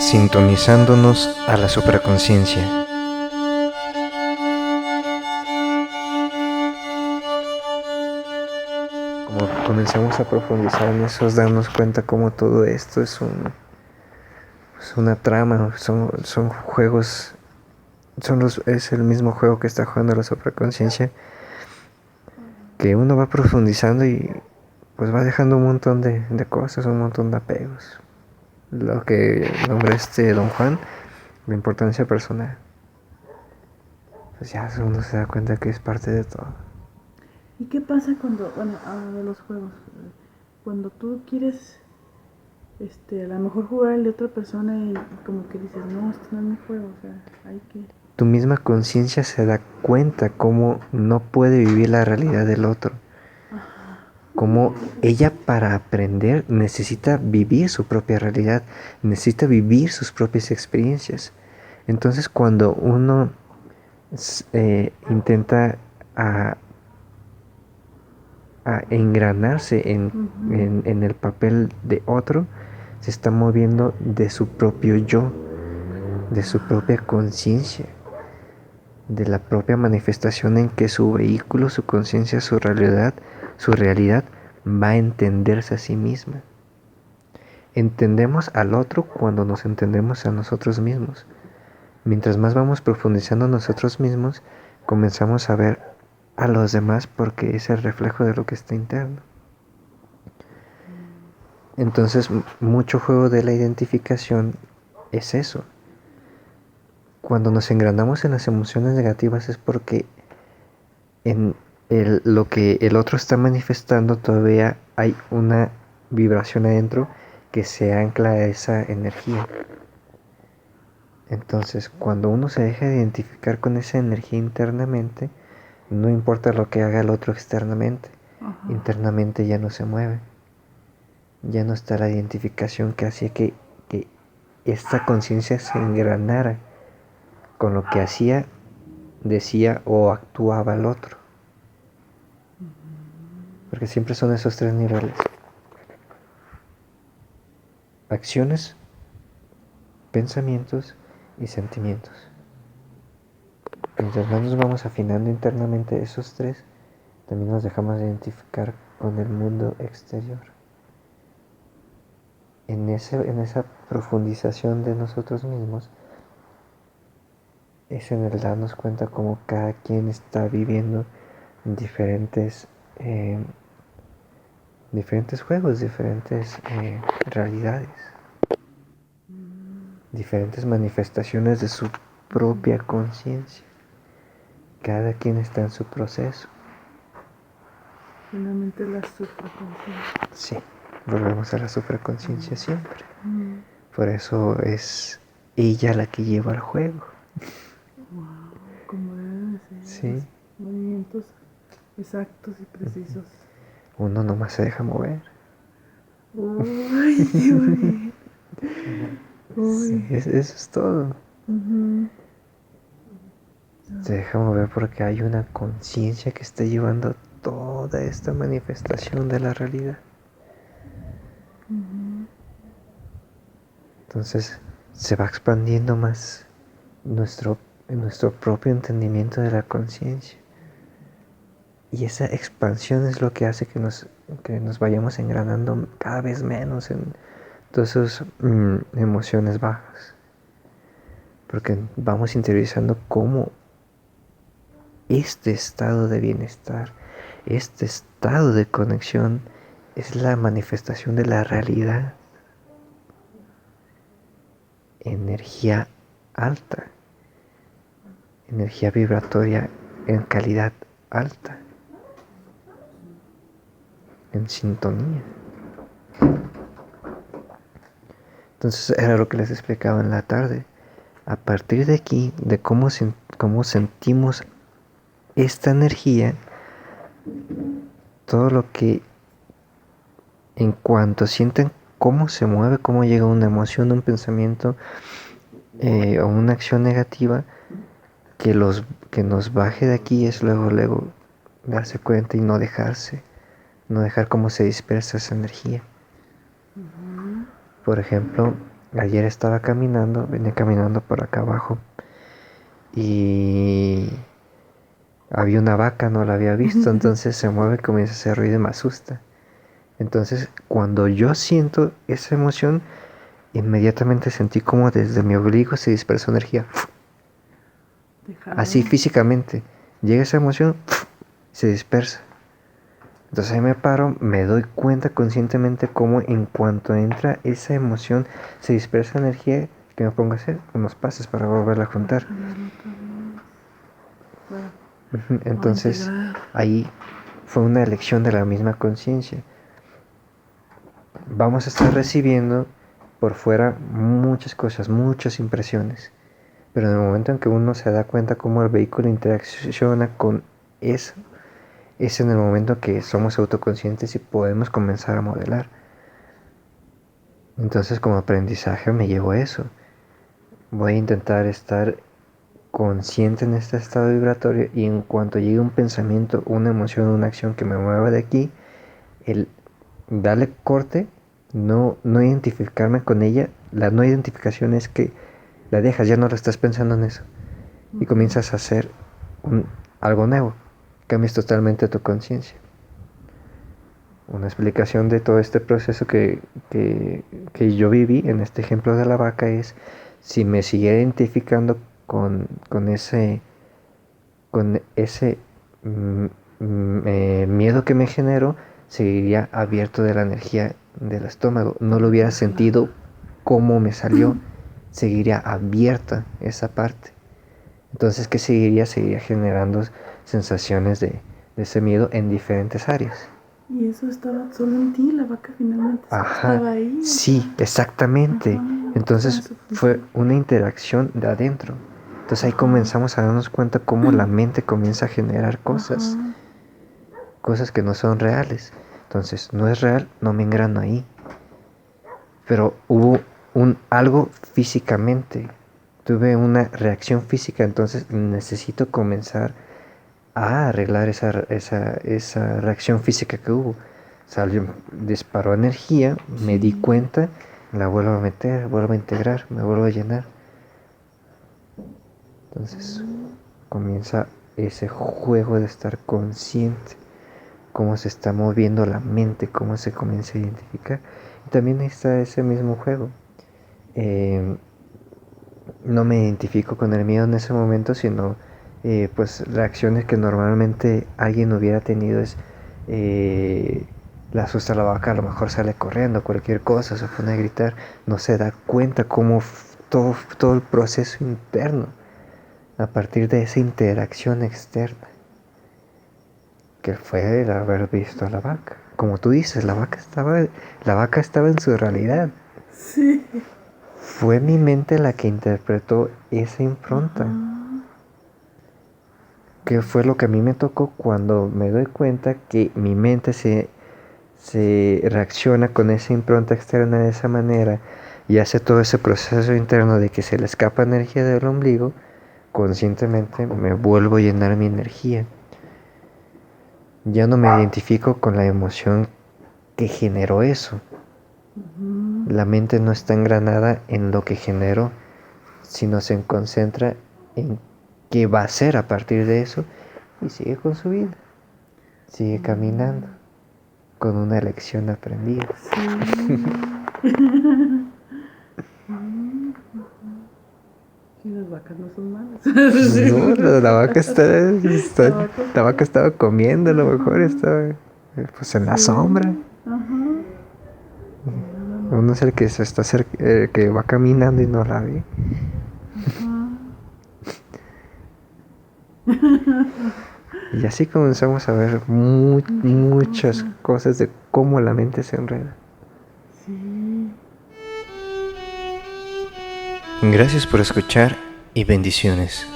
Sintonizándonos a la supraconciencia. Como comenzamos a profundizar en eso, darnos cuenta cómo todo esto es una trama, son juegos, es el mismo juego que está jugando la supraconciencia, que uno va profundizando y pues va dejando un montón de cosas, un montón de apegos. Lo que nombra Don Juan, la importancia personal. Pues ya uno se da cuenta que es parte de todo. ¿Y qué pasa cuando, de los juegos, cuando tú quieres a lo mejor jugar el de otra persona y como que dices, no, esto no es mi juego, o sea, hay que... Tu misma conciencia se da cuenta cómo no puede vivir la realidad del otro. Cómo ella, para aprender, necesita vivir su propia realidad, necesita vivir sus propias experiencias. Entonces, cuando uno intenta a engranarse en el papel de otro, se está moviendo de su propio yo, de su propia conciencia, de la propia manifestación en que su vehículo, su conciencia, su realidad va a entenderse a sí misma. Entendemos al otro cuando nos entendemos a nosotros mismos. Mientras más vamos profundizando nosotros mismos, comenzamos a ver a los demás porque es el reflejo de lo que está interno. Entonces, mucho juego de la identificación es eso. Cuando nos engranamos en las emociones negativas es porque en lo que el otro está manifestando todavía hay una vibración adentro que se ancla a esa energía. Entonces, cuando uno se deja de identificar con esa energía internamente, no importa lo que haga el otro externamente, internamente ya no se mueve. Ya no está la identificación que hacía que esta conciencia se engranara con lo que hacía, decía o actuaba el otro. Porque siempre son esos tres niveles: acciones, pensamientos y sentimientos. Mientras más nos vamos afinando internamente esos tres, también nos dejamos de identificar con el mundo exterior. En esa profundización de nosotros mismos es en el darnos cuenta cómo cada quien está viviendo diferentes juegos, diferentes realidades, diferentes manifestaciones de su propia conciencia. Cada quien está en su proceso. Finalmente la supraconciencia. Sí, volvemos a la supraconciencia siempre. Por eso es ella la que lleva el juego. Wow, como deben ser. Sí. Movimientos exactos y precisos. Uno nomás se deja mover. Uy, qué bonito. Sí, eso es todo. Se deja mover porque hay una conciencia que está llevando toda esta manifestación de la realidad. Entonces se va expandiendo más nuestro propio entendimiento de la conciencia. Y esa expansión es lo que hace que nos vayamos engranando cada vez menos en todas esas emociones bajas. Porque vamos interiorizando cómo este estado de bienestar, este estado de conexión es la manifestación de la realidad. Energía alta, energía vibratoria en calidad alta, en sintonía. Entonces era lo que les explicaba en la tarde. A partir de aquí, de cómo sentimos esta energía, todo lo que en cuanto sienten cómo se mueve, cómo llega una emoción, un pensamiento o una acción negativa, que nos baje de aquí es luego darse cuenta y no dejar cómo se dispersa esa energía. Por ejemplo, ayer venía caminando por acá abajo y había una vaca, no la había visto, entonces se mueve, comienza a hacer ruido y me asusta. Entonces, cuando yo siento esa emoción, inmediatamente sentí como desde mi obligo se dispersó energía. Así físicamente. Llega esa emoción, se dispersa. Entonces ahí me paro, me doy cuenta conscientemente cómo en cuanto entra esa emoción, se dispersa energía. ¿Qué me pongo a hacer? Unos pasos para volverla a juntar. Entonces ahí fue una elección de la misma conciencia. Vamos a estar recibiendo por fuera muchas cosas, muchas impresiones. Pero en el momento en que uno se da cuenta cómo el vehículo interacciona con eso, es en el momento que somos autoconscientes y podemos comenzar a modelar. Entonces, como aprendizaje me llevo a eso. Voy a intentar estar consciente en este estado vibratorio y en cuanto llegue un pensamiento, una emoción, una acción que me mueva de aquí, el darle corte, no identificarme con ella. La no identificación es que la dejas, ya no la estás pensando en eso y comienzas a hacer algo nuevo. Cambias totalmente tu conciencia. Una explicación de todo este proceso que yo viví en este ejemplo de la vaca es: si me siguiera identificando con ese miedo que me generó, seguiría abierto de la energía del estómago, no lo hubiera sentido cómo me salió, seguiría abierta esa parte. Entonces, ¿qué seguiría? Seguiría generando sensaciones de ese miedo en diferentes áreas. Y eso estaba solo en ti, la vaca finalmente estaba ahí. Sí, exactamente. Entonces fue una interacción de adentro. Entonces ahí comenzamos a darnos cuenta cómo la mente comienza a generar cosas que no son reales. Entonces, no es real, no me engrano ahí. Pero hubo algo físicamente. Tuve una reacción física, entonces necesito comenzar a arreglar esa reacción física que hubo. Salió, disparó energía, me di cuenta, la vuelvo a meter, vuelvo a integrar, me vuelvo a llenar. Entonces comienza ese juego de estar consciente, cómo se está moviendo la mente, cómo se comienza a identificar. Y también está ese mismo juego. No me identifico con el miedo en ese momento, sino pues reacciones que normalmente alguien hubiera tenido es le asusta a la vaca, a lo mejor sale corriendo, cualquier cosa, se pone a gritar, no se da cuenta cómo todo el proceso interno a partir de esa interacción externa que fue el haber visto a la vaca. Como tú dices, la vaca estaba en su realidad. Sí. Fue mi mente la que interpretó esa impronta. ¿Qué fue lo que a mí me tocó cuando me doy cuenta que mi mente se reacciona con esa impronta externa de esa manera y hace todo ese proceso interno de que se le escapa energía del ombligo? Conscientemente me vuelvo a llenar mi energía. Ya no me identifico con la emoción que generó eso. La mente no está engranada en lo que generó, sino se concentra en qué va a hacer a partir de eso y sigue con su vida, sigue caminando con una lección aprendida. Y las vacas no son malas. No, la vaca estaba comiendo, a lo mejor estaba pues en la sombra. Uno es el que se está que va caminando y no la ve. Y así comenzamos a ver muchas cosas de cómo la mente se enreda. Gracias por escuchar y bendiciones.